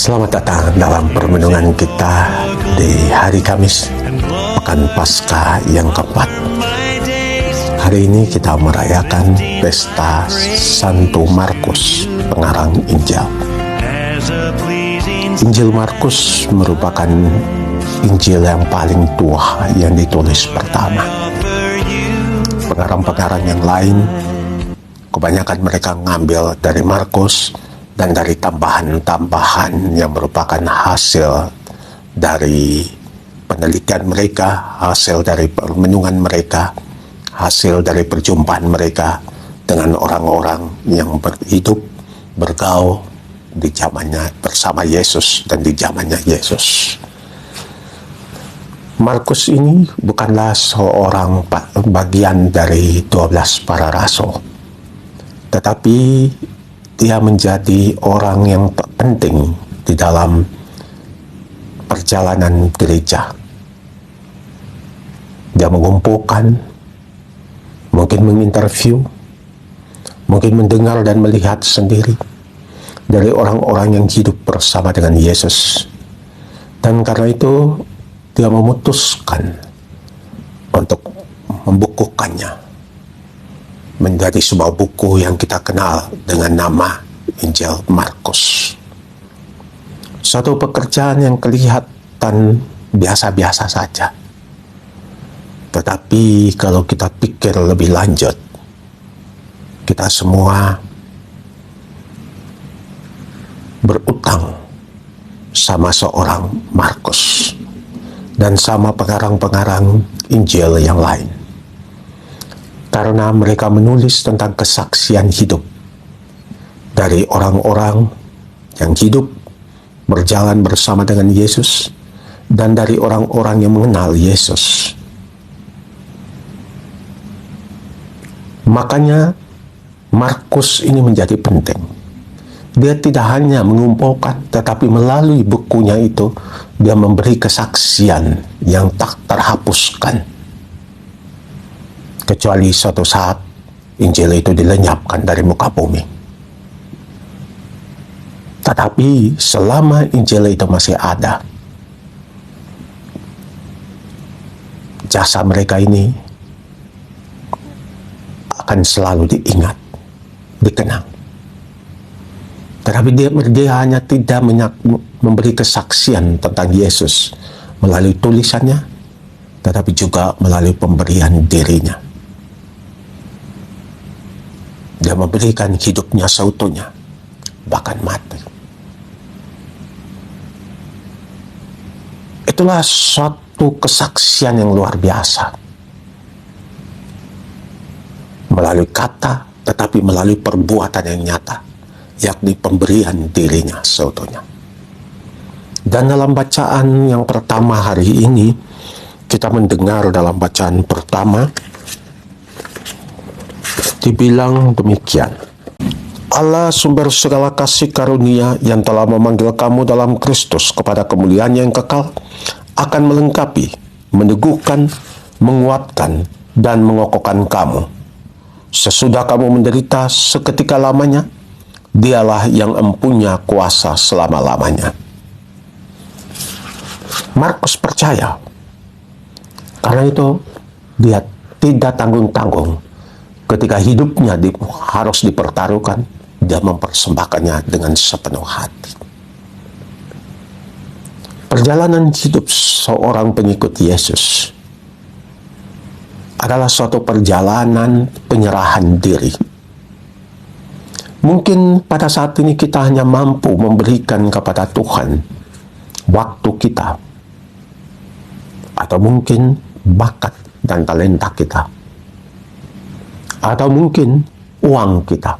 Selamat datang dalam permenungan kita di hari Kamis, Pekan Paskah yang keempat. Hari ini kita merayakan pesta Santo Markus, pengarang Injil. Injil Markus merupakan Injil yang paling tua yang ditulis pertama. Pengarang-pengarang yang lain, kebanyakan mereka ngambil dari Markus dan dari tambahan-tambahan yang merupakan hasil dari penelitian mereka, hasil dari permenungan mereka, hasil dari perjumpaan mereka dengan orang-orang yang hidup, bergaul di zamannya bersama Yesus dan di zamannya Yesus. Markus ini bukanlah seorang bagian dari 12 para rasul, tetapi dia menjadi orang yang penting di dalam perjalanan gereja. Dia mengumpulkan, mungkin menginterview, mungkin mendengar dan melihat sendiri dari orang-orang yang hidup bersama dengan Yesus. Dan karena itu dia memutuskan untuk membukukannya menjadi sebuah buku yang kita kenal dengan nama Injil Markus. Suatu pekerjaan yang kelihatan biasa-biasa saja. Tetapi kalau kita pikir lebih lanjut, kita semua berutang sama seorang Markus dan sama pengarang-pengarang Injil yang lain. Karena mereka menulis tentang kesaksian hidup dari orang-orang yang hidup berjalan bersama dengan Yesus dan dari orang-orang yang mengenal Yesus. Makanya Markus ini menjadi penting. Dia tidak hanya mengumpulkan, tetapi melalui bukunya itu dia memberi kesaksian yang tak terhapuskan. Kecuali suatu saat Injil itu dilenyapkan dari muka bumi. Tetapi selama Injil itu masih ada, jasa mereka ini akan selalu diingat, dikenang. Tetapi dia hanya tidak memberi kesaksian tentang Yesus melalui tulisannya, tetapi juga melalui pemberian dirinya. Dia memberikan hidupnya seutuhnya, bahkan mati. Itulah suatu kesaksian yang luar biasa. Melalui kata, tetapi melalui perbuatan yang nyata, yakni pemberian dirinya seutuhnya. Dan dalam bacaan yang pertama hari ini, kita mendengar dalam bacaan pertama, dibilang demikian. Allah sumber segala kasih karunia yang telah memanggil kamu dalam Kristus kepada kemuliaan yang kekal akan melengkapi, meneguhkan, menguatkan, dan mengokohkan kamu. Sesudah kamu menderita seketika lamanya, dialah yang empunya kuasa selama-lamanya. Markus percaya, karena itu dia tidak tanggung-tanggung. Ketika hidupnya harus dipertaruhkan, dia mempersembahkannya dengan sepenuh hati. Perjalanan hidup seorang pengikut Yesus adalah suatu perjalanan penyerahan diri. Mungkin pada saat ini kita hanya mampu memberikan kepada Tuhan waktu kita, atau mungkin bakat dan talenta kita, atau mungkin uang kita.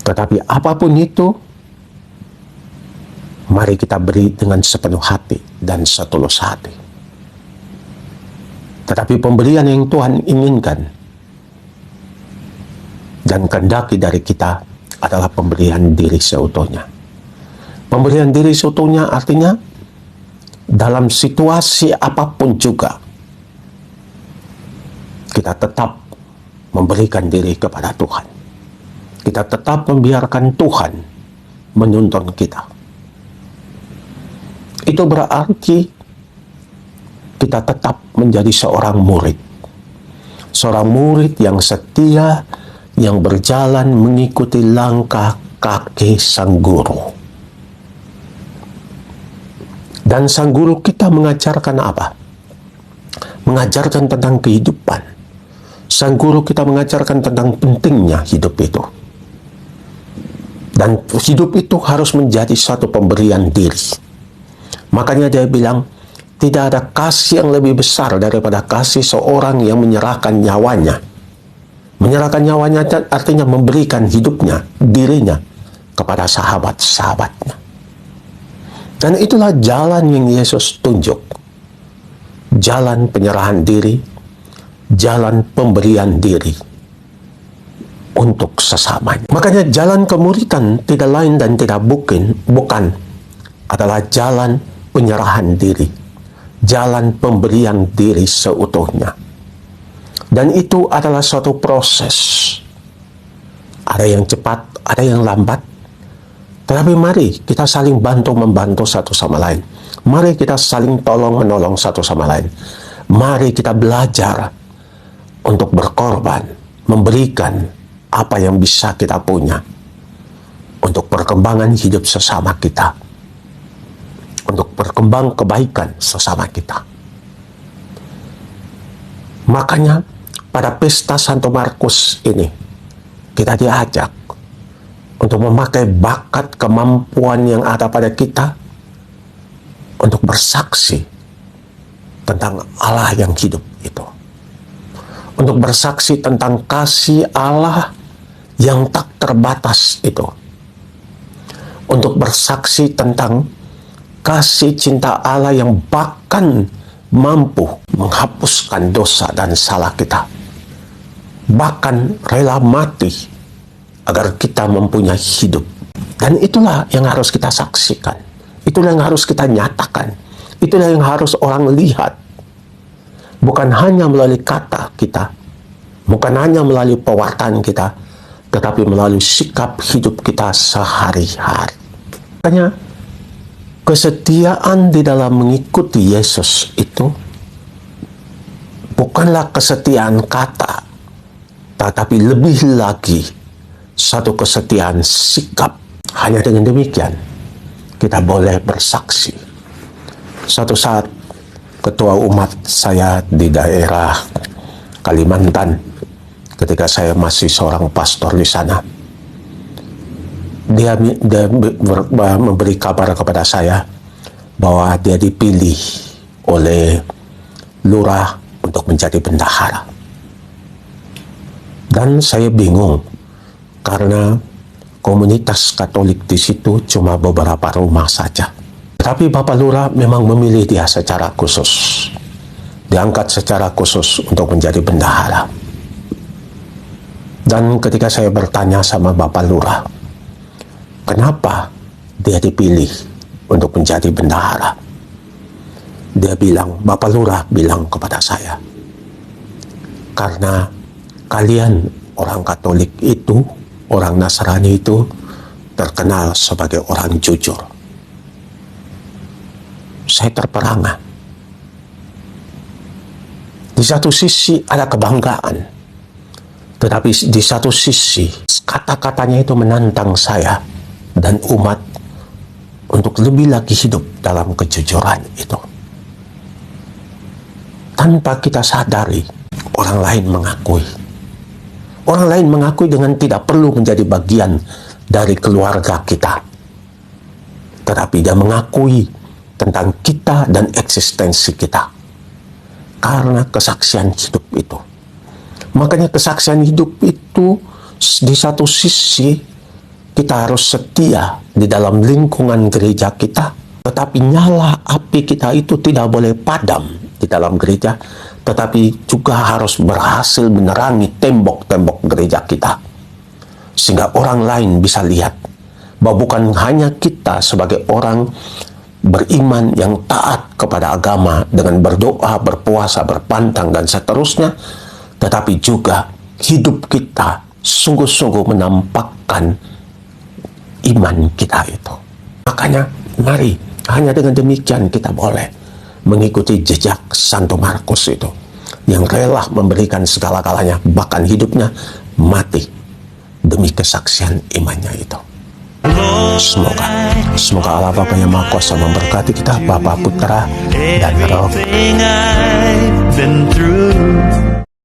Tetapi apapun itu, mari kita beri dengan sepenuh hati dan setulus hati. Tetapi pemberian yang Tuhan inginkan dan kehendaki dari kita adalah pemberian diri seutuhnya. Pemberian diri seutuhnya artinya dalam situasi apapun juga kita tetap memberikan diri kepada Tuhan. Kita tetap membiarkan Tuhan menuntun kita. Itu berarti kita tetap menjadi seorang murid. Seorang murid yang setia, yang berjalan mengikuti langkah kaki sang guru. Dan sang guru kita mengajarkan apa? Mengajarkan tentang kehidupan. Sang guru kita mengajarkan tentang pentingnya hidup itu. Dan hidup itu harus menjadi satu pemberian diri. Makanya dia bilang, tidak ada kasih yang lebih besar daripada kasih seorang yang menyerahkan nyawanya. Menyerahkan nyawanya artinya memberikan hidupnya, dirinya, kepada sahabat-sahabatnya. Dan itulah jalan yang Yesus tunjuk. Jalan penyerahan diri, jalan pemberian diri untuk sesamanya. Makanya jalan kemuridan tidak lain dan tidak bukan adalah jalan penyerahan diri, jalan pemberian diri seutuhnya. Dan itu adalah suatu proses. Ada yang cepat, ada yang lambat. Tetapi mari kita saling bantu-membantu satu sama lain. Mari kita saling tolong-menolong satu sama lain. Mari kita belajar untuk berkorban, memberikan apa yang bisa kita punya untuk perkembangan hidup sesama kita, untuk berkembang kebaikan sesama kita. Makanya pada pesta Santo Markus ini kita diajak untuk memakai bakat kemampuan yang ada pada kita untuk bersaksi tentang Allah yang hidup itu. Untuk bersaksi tentang kasih Allah yang tak terbatas itu. Untuk bersaksi tentang kasih cinta Allah yang bahkan mampu menghapuskan dosa dan salah kita. Bahkan rela mati agar kita mempunyai hidup. Dan itulah yang harus kita saksikan. Itulah yang harus kita nyatakan. Itulah yang harus orang lihat. Bukan hanya melalui kata kita, bukan hanya melalui pewartaan kita, tetapi melalui sikap hidup kita sehari-hari. Makanya kesetiaan di dalam mengikuti Yesus itu bukanlah kesetiaan kata, tetapi lebih lagi satu kesetiaan sikap. Hanya dengan demikian kita boleh bersaksi. Suatu saat ketua umat saya di daerah Kalimantan, ketika saya masih seorang pastor di sana, dia memberi kabar kepada saya bahwa dia dipilih oleh lurah untuk menjadi bendahara. Dan saya bingung karena komunitas Katolik di situ cuma beberapa rumah saja. Tapi Bapak Lurah memang memilih dia secara khusus. Diangkat secara khusus untuk menjadi bendahara. Dan ketika saya bertanya sama Bapak Lurah, kenapa dia dipilih untuk menjadi bendahara? Dia bilang, Bapak Lurah bilang kepada saya, karena kalian orang Katolik itu, orang Nasrani itu terkenal sebagai orang jujur. Saya terperangah. Di satu sisi ada kebanggaan, tetapi di satu sisi kata-katanya itu menantang saya dan umat untuk lebih lagi hidup dalam kejujuran itu. Tanpa kita sadari, orang lain mengakui. Orang lain mengakui dengan tidak perlu menjadi bagian dari keluarga kita. Tetapi dia mengakui tentang kita dan eksistensi kita. Karena kesaksian hidup itu. Makanya kesaksian hidup itu di satu sisi kita harus setia di dalam lingkungan gereja kita. Tetapi nyala api kita itu tidak boleh padam di dalam gereja. Tetapi juga harus berhasil menerangi tembok-tembok gereja kita. Sehingga orang lain bisa lihat bahwa bukan hanya kita sebagai orang beriman yang taat kepada agama dengan berdoa, berpuasa, berpantang, dan seterusnya, tetapi juga hidup kita sungguh-sungguh menampakkan iman kita itu. Makanya mari, hanya dengan demikian kita boleh mengikuti jejak Santo Markus itu, yang rela memberikan segala-galanya, bahkan hidupnya mati demi kesaksian imannya itu. Semoga Allah Bapa yang Maha Kuasa memberkati kita, Bapa, Putra, dan Roh.